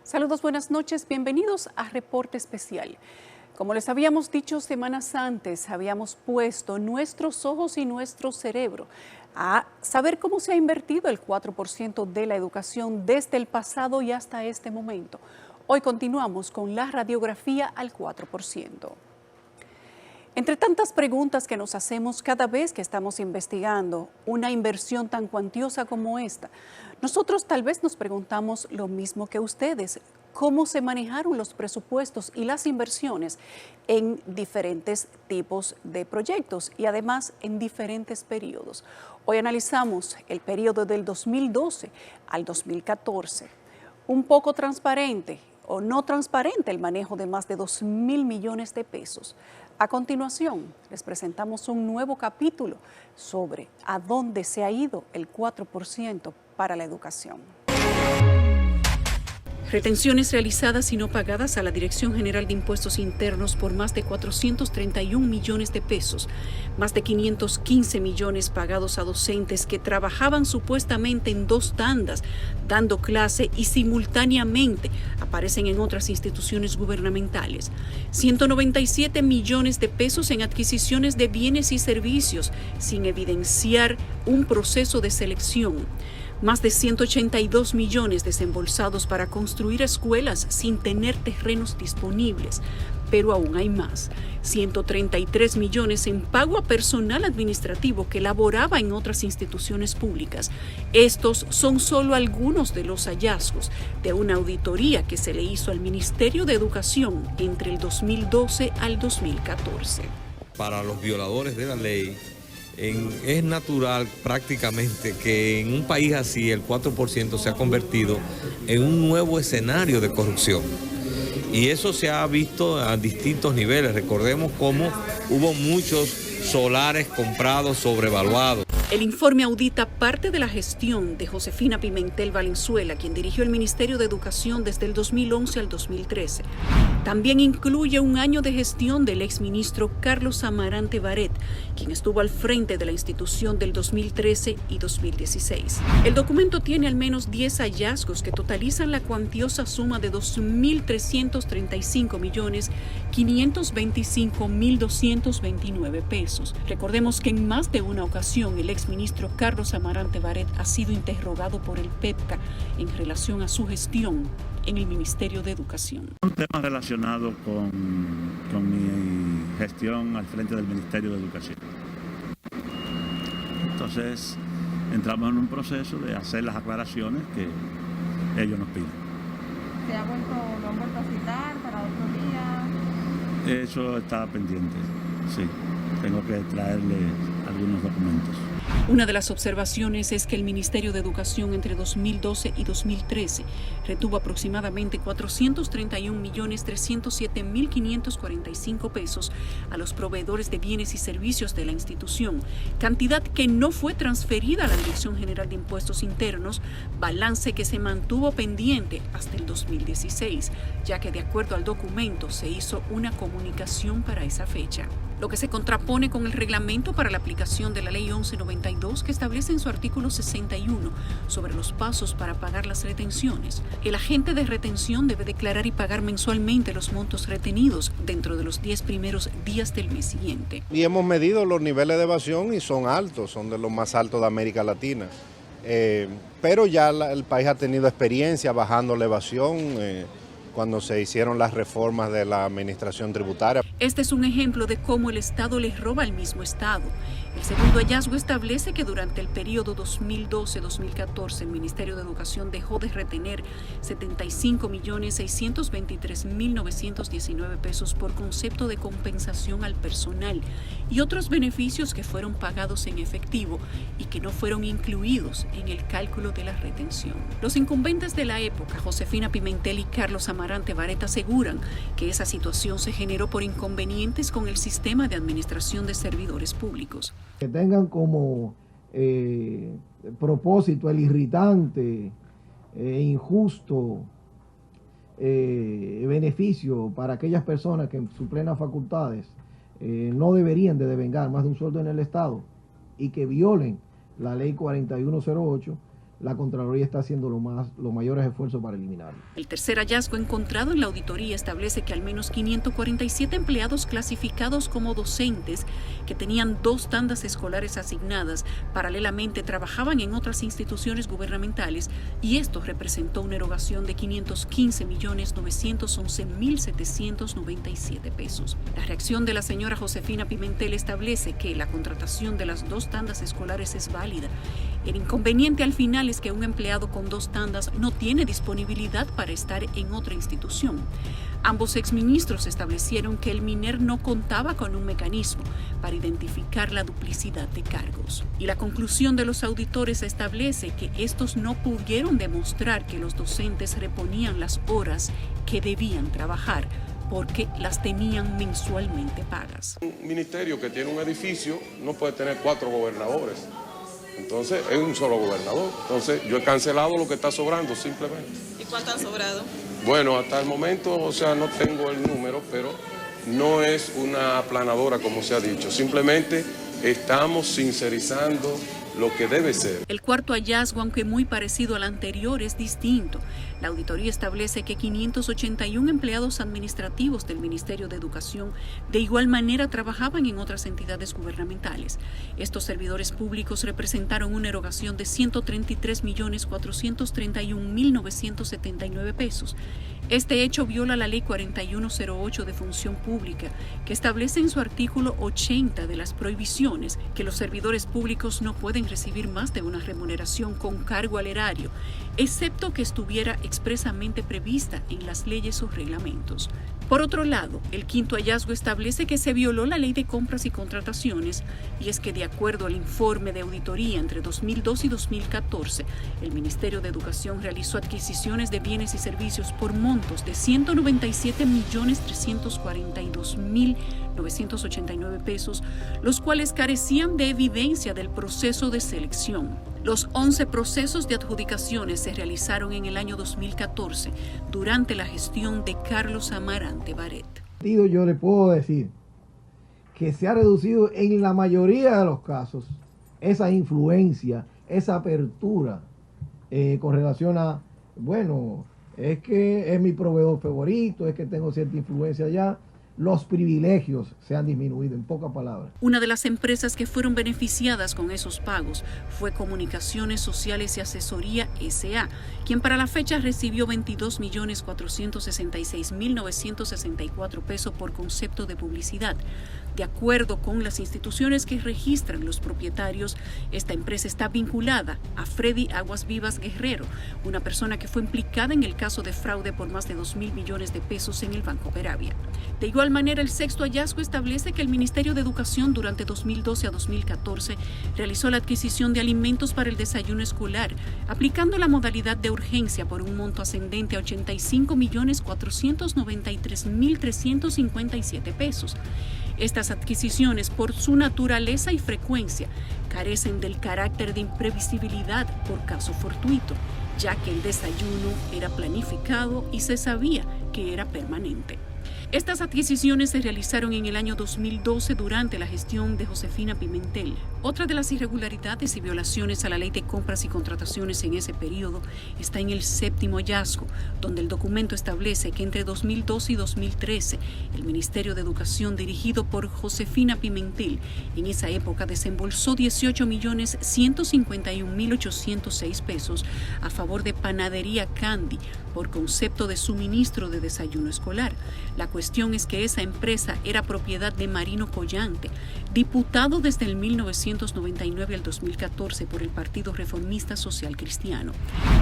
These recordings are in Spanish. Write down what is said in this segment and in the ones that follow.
Saludos, buenas noches, bienvenidos a Reporte Especial. Como les habíamos dicho semanas antes, habíamos puesto nuestros ojos y nuestro cerebro a saber cómo se ha invertido el 4% de la educación desde el pasado y hasta este momento. Hoy continuamos con la radiografía al 4%. Entre tantas preguntas que nos hacemos cada vez que estamos investigando una inversión tan cuantiosa como esta, nosotros tal vez nos preguntamos lo mismo que ustedes: ¿cómo se manejaron los presupuestos y las inversiones en diferentes tipos de proyectos y además en diferentes periodos? Hoy analizamos el periodo del 2012 al 2014. Un poco transparente o no transparente el manejo de más de 2.000 millones de pesos. A continuación, les presentamos un nuevo capítulo sobre a dónde se ha ido el 4% para la educación. Retenciones realizadas y no pagadas a la Dirección General de Impuestos Internos por más de 431 millones de pesos, más de 515 millones pagados a docentes que trabajaban supuestamente en 2 tandas, dando clase y simultáneamente aparecen en otras instituciones gubernamentales, 197 millones de pesos en adquisiciones de bienes y servicios sin evidenciar un proceso de selección, más de 182 millones desembolsados para construir escuelas sin tener terrenos disponibles, pero aún hay más. 133 millones en pago a personal administrativo que laboraba en otras instituciones públicas. Estos son solo algunos de los hallazgos de una auditoría que se le hizo al Ministerio de Educación entre el 2012 al 2014. Para los violadores de la ley, es natural prácticamente que en un país así el 4% se ha convertido en un nuevo escenario de corrupción. Y eso se ha visto a distintos niveles. Recordemos cómo hubo muchos solares comprados sobrevaluados. El informe audita parte de la gestión de Josefina Pimentel Valenzuela, quien dirigió el Ministerio de Educación desde el 2011 al 2013. También incluye un año de gestión del exministro Carlos Amarante Barret, quien estuvo al frente de la institución del 2013 y 2016. El documento tiene al menos 10 hallazgos que totalizan la cuantiosa suma de 2.335.525.229 pesos. Recordemos que en más de una ocasión el exministro Carlos Amarante Barret ha sido interrogado por el PEPCA en relación a su gestión en el Ministerio de Educación. Un tema relacionado con mi gestión al frente del Ministerio de Educación. Entonces, entramos en un proceso de hacer las aclaraciones que ellos nos piden. ¿Lo han vuelto a citar para otro día? Eso está pendiente, sí. Tengo que traerle algunos documentos. Una de las observaciones es que el Ministerio de Educación entre 2012 y 2013 retuvo aproximadamente 431.307.545 pesos a los proveedores de bienes y servicios de la institución, cantidad que no fue transferida a la Dirección General de Impuestos Internos, balance que se mantuvo pendiente hasta el 2016, ya que de acuerdo al documento se hizo una comunicación para esa fecha, lo que se contrapone con el reglamento para la aplicación de la Ley 1192 que establece en su artículo 61 sobre los pasos para pagar las retenciones. El agente de retención debe declarar y pagar mensualmente los montos retenidos dentro de los 10 primeros días del mes siguiente. Y hemos medido los niveles de evasión y son altos, son de los más altos de América Latina. Pero ya el país ha tenido experiencia bajando la evasión cuando se hicieron las reformas de la administración tributaria. Este es un ejemplo de cómo el Estado le roba al mismo Estado. El segundo hallazgo establece que durante el periodo 2012-2014 el Ministerio de Educación dejó de retener 75.623.919 pesos por concepto de compensación al personal y otros beneficios que fueron pagados en efectivo y que no fueron incluidos en el cálculo de la retención. Los incumbentes de la época, Josefina Pimentel y Carlos Amarante Barret, aseguran que esa situación se generó por inconvenientes con el sistema de administración de servidores públicos. Que tengan como propósito el irritante, injusto beneficio para aquellas personas que en sus plenas facultades no deberían de devengar más de un sueldo en el Estado y que violen la ley 4108, la Contraloría está haciendo los mayores esfuerzos para eliminarlo. El tercer hallazgo encontrado en la auditoría establece que al menos 547 empleados clasificados como docentes que tenían 2 tandas escolares asignadas paralelamente trabajaban en otras instituciones gubernamentales, y esto representó una erogación de 515.911.797 pesos. La reacción de la señora Josefina Pimentel establece que la contratación de las 2 tandas escolares es válida. El inconveniente al final es que un empleado con 2 tandas no tiene disponibilidad para estar en otra institución. Ambos exministros establecieron que el MINER no contaba con un mecanismo para identificar la duplicidad de cargos. Y la conclusión de los auditores establece que estos no pudieron demostrar que los docentes reponían las horas que debían trabajar, porque las tenían mensualmente pagas. Un ministerio que tiene un edificio no puede tener 4 gobernadores. Entonces, es un solo gobernador. Entonces, yo he cancelado lo que está sobrando, simplemente. ¿Y cuánto han sobrado? Bueno, hasta el momento, o sea, no tengo el número, pero no es una aplanadora, como se ha dicho. Simplemente estamos sincerizando lo que debe ser. El cuarto hallazgo, aunque muy parecido al anterior, es distinto. La auditoría establece que 581 empleados administrativos del Ministerio de Educación de igual manera trabajaban en otras entidades gubernamentales. Estos servidores públicos representaron una erogación de 133.431.979 pesos. Este hecho viola la Ley 4108 de Función Pública, que establece en su artículo 80 de las prohibiciones que los servidores públicos no pueden recibir más de una remuneración con cargo al erario, excepto que estuviera expresamente prevista en las leyes o reglamentos. Por otro lado, el quinto hallazgo establece que se violó la Ley de Compras y Contrataciones, y es que de acuerdo al informe de auditoría entre 2002 y 2014, el Ministerio de Educación realizó adquisiciones de bienes y servicios por montos de 197.342.989 pesos, los cuales carecían de evidencia del proceso de selección. Los 11 procesos de adjudicaciones se realizaron en el año 2014 durante la gestión de Carlos Amarante Baret. Yo le puedo decir que se ha reducido en la mayoría de los casos esa influencia, esa apertura con relación a, bueno, es que es mi proveedor favorito, es que tengo cierta influencia allá. Los privilegios se han disminuido, en pocas palabras. Una de las empresas que fueron beneficiadas con esos pagos fue Comunicaciones Sociales y Asesoría S.A., quien para la fecha recibió 22.466.964 pesos por concepto de publicidad. De acuerdo con las instituciones que registran los propietarios, esta empresa está vinculada a Freddy Aguas Vivas Guerrero, una persona que fue implicada en el caso de fraude por más de 2.000 millones de pesos en el Banco Peravia. De igual manera, el sexto hallazgo establece que el Ministerio de Educación durante 2012 a 2014 realizó la adquisición de alimentos para el desayuno escolar, aplicando la modalidad de urgencia por un monto ascendente a 85.493.357 pesos. Estas adquisiciones, por su naturaleza y frecuencia, carecen del carácter de imprevisibilidad por caso fortuito, ya que el desayuno era planificado y se sabía que era permanente. Estas adquisiciones se realizaron en el año 2012 durante la gestión de Josefina Pimentel. Otra de las irregularidades y violaciones a la Ley de Compras y Contrataciones en ese periodo está en el séptimo hallazgo, donde el documento establece que entre 2012 y 2013, el Ministerio de Educación, dirigido por Josefina Pimentel, en esa época desembolsó 18.151.806 pesos a favor de Panadería Candy por concepto de suministro de desayuno escolar. La cuestión es que esa empresa era propiedad de Marino Collante, diputado desde el 1999 al 2014 por el Partido Reformista Social Cristiano.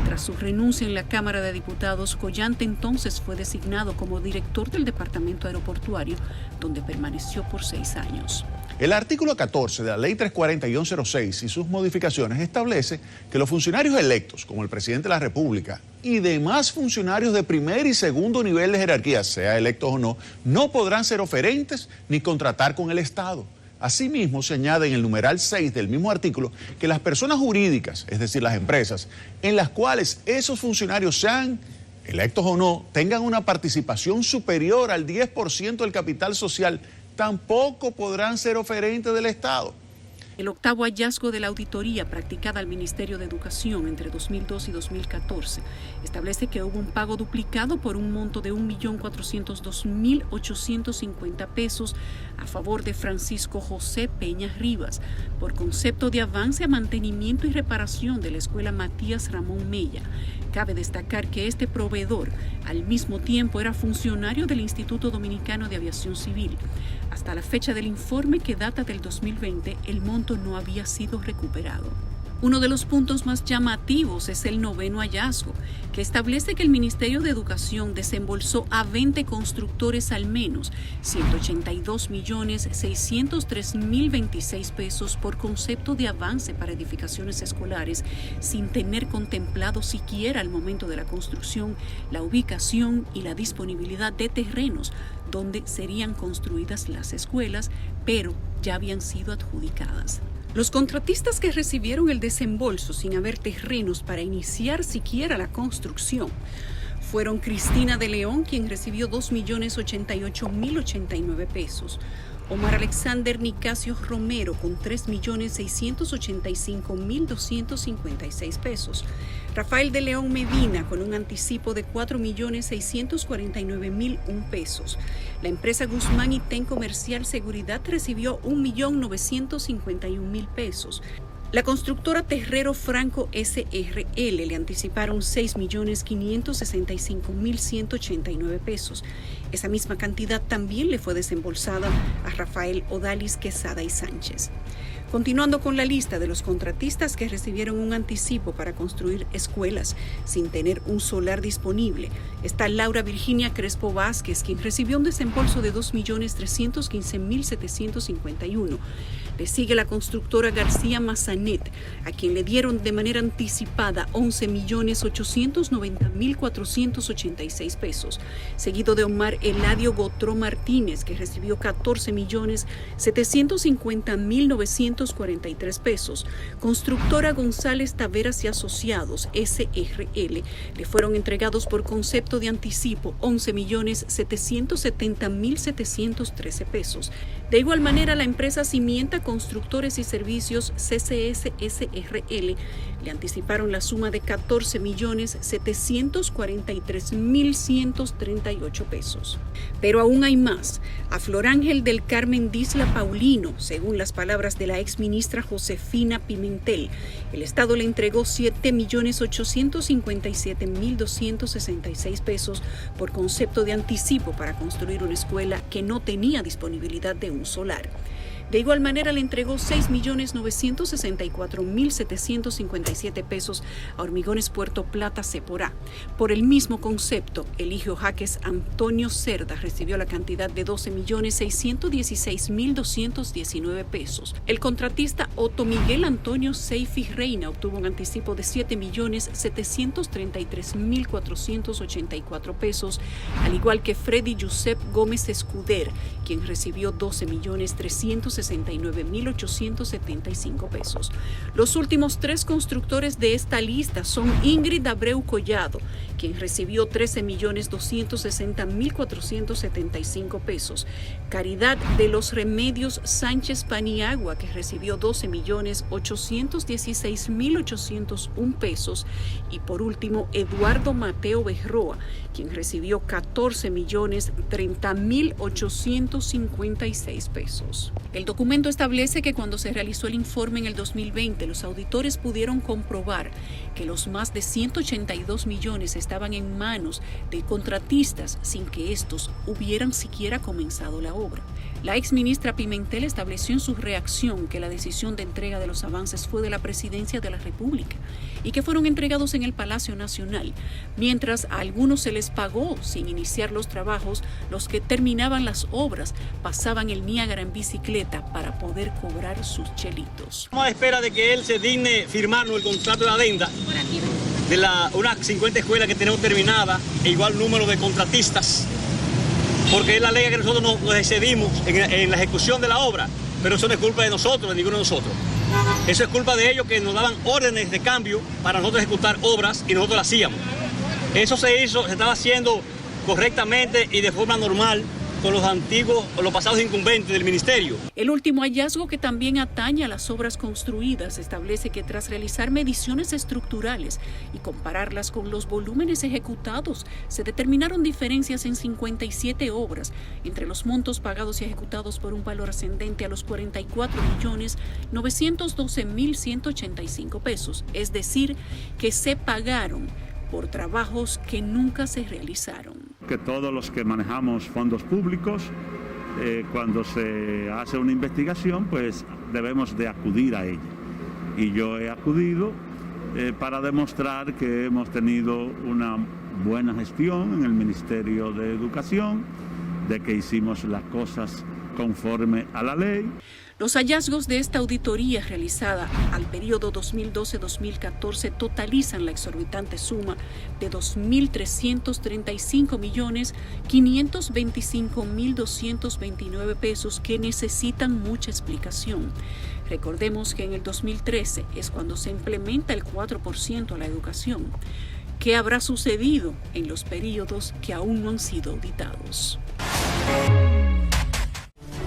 Tras su renuncia en la Cámara de Diputados, Collante entonces fue designado como director del Departamento Aeroportuario, donde permaneció por 6 años. El artículo 14 de la Ley 340-06 y sus modificaciones establece que los funcionarios electos, como el presidente de la República y demás funcionarios de primer y segundo nivel de jerarquía, sea electos o no, no podrán ser oferentes ni contratar con el Estado. Asimismo, se añade en el numeral 6 del mismo artículo que las personas jurídicas, es decir, las empresas, en las cuales esos funcionarios sean electos o no, tengan una participación superior al 10% del capital social, tampoco podrán ser oferentes del Estado. El octavo hallazgo de la auditoría practicada al Ministerio de Educación entre 2002 y 2014 establece que hubo un pago duplicado por un monto de 1.402.850 pesos a favor de Francisco José Peña Rivas por concepto de avance a mantenimiento y reparación de la Escuela Matías Ramón Mella. Cabe destacar que este proveedor al mismo tiempo era funcionario del Instituto Dominicano de Aviación Civil. Hasta la fecha del informe, que data del 2020, el monto no había sido recuperado. Uno de los puntos más llamativos es el noveno hallazgo, que establece que el Ministerio de Educación desembolsó a 20 constructores al menos 182.603.026 pesos por concepto de avance para edificaciones escolares, sin tener contemplado siquiera al momento de la construcción la ubicación y la disponibilidad de terrenos donde serían construidas las escuelas, pero ya habían sido adjudicadas. Los contratistas que recibieron el desembolso sin haber terrenos para iniciar siquiera la construcción fueron Cristina de León, quien recibió 2.088.089 pesos, Omar Alexander Nicasio Romero con 3.685.256 pesos, Rafael de León Medina con un anticipo de 4.649.001 pesos. La empresa Guzmán y Ten Comercial Seguridad recibió 1.951.000 pesos. La constructora Terrero Franco SRL le anticiparon 6.565.189 pesos. Esa misma cantidad también le fue desembolsada a Rafael Odalis Quesada y Sánchez. Continuando con la lista de los contratistas que recibieron un anticipo para construir escuelas sin tener un solar disponible, está Laura Virginia Crespo Vázquez, quien recibió un desembolso de 2.315.751. Le sigue la constructora García Mazanet, a quien le dieron de manera anticipada 11.890.486 pesos, seguido de Omar Eladio Gotró Martínez, que recibió 14.750.943 pesos. Constructora González Taveras y Asociados, SRL, le fueron entregados por concepto de anticipo 11.770.713 pesos. De igual manera, la empresa Cimienta Constructores y Servicios CCS SRL le anticiparon la suma de 14.743.138 pesos. Pero aún hay más. A Flor Ángel del Carmen Disla Paulino, según las palabras de la exministra Josefina Pimentel, el Estado le entregó 7.857.266 pesos por concepto de anticipo para construir una escuela que no tenía disponibilidad de un solar. De igual manera, le entregó 6.964.757 pesos a Hormigones Puerto Plata Seporá. Por el mismo concepto, Eligio Jaques Antonio Cerda recibió la cantidad de 12.616.219 pesos. El contratista Otto Miguel Antonio Seifi Reina obtuvo un anticipo de 7.733.484 pesos, al igual que Freddy Josep Gómez Escuder, quien recibió 12.369.875 pesos. Los últimos tres constructores de esta lista son Ingrid Abreu Collado, quien recibió 13.260.475 pesos, Caridad de los Remedios Sánchez Paniagua, que recibió 12.816.801 pesos, y por último Eduardo Mateo Berroa, quien recibió 14.030.856 pesos. El documento establece que cuando se realizó el informe en el 2020, los auditores pudieron comprobar que los más de 182 millones estaban en manos de contratistas sin que estos hubieran siquiera comenzado la obra. La exministra Pimentel estableció en su reacción que la decisión de entrega de los avances fue de la Presidencia de la República y que fueron entregados en el Palacio Nacional, mientras a algunos se les pagó sin iniciar los trabajos. Los que terminaban las obras pasaban el Niágara en bicicleta para poder cobrar sus chelitos. Estamos a espera de que él se digne firmarnos el contrato de adenda de unas 50 escuelas que tenemos terminadas e igual número de contratistas, porque él alega que nosotros nos excedimos en la ejecución de la obra, pero eso no es culpa de nosotros, de ninguno de nosotros. Eso es culpa de ellos, que nos daban órdenes de cambio para nosotros ejecutar obras y nosotros las hacíamos. Eso se estaba haciendo correctamente y de forma normal, con los antiguos o los pasados incumbentes del ministerio. El último hallazgo, que también atañe a las obras construidas, establece que tras realizar mediciones estructurales y compararlas con los volúmenes ejecutados, se determinaron diferencias en 57 obras entre los montos pagados y ejecutados por un valor ascendente a los 44.912.185 pesos, es decir, que se pagaron por trabajos que nunca se realizaron. Que todos los que manejamos fondos públicos, cuando se hace una investigación, pues debemos de acudir a ella. Y yo he acudido para demostrar que hemos tenido una buena gestión en el Ministerio de Educación, de que hicimos las cosas conforme a la ley. Los hallazgos de esta auditoría realizada al periodo 2012-2014 totalizan la exorbitante suma de 2.335.525.229 pesos que necesitan mucha explicación. Recordemos que en el 2013 es cuando se implementa el 4% a la educación. ¿Qué habrá sucedido en los periodos que aún no han sido auditados?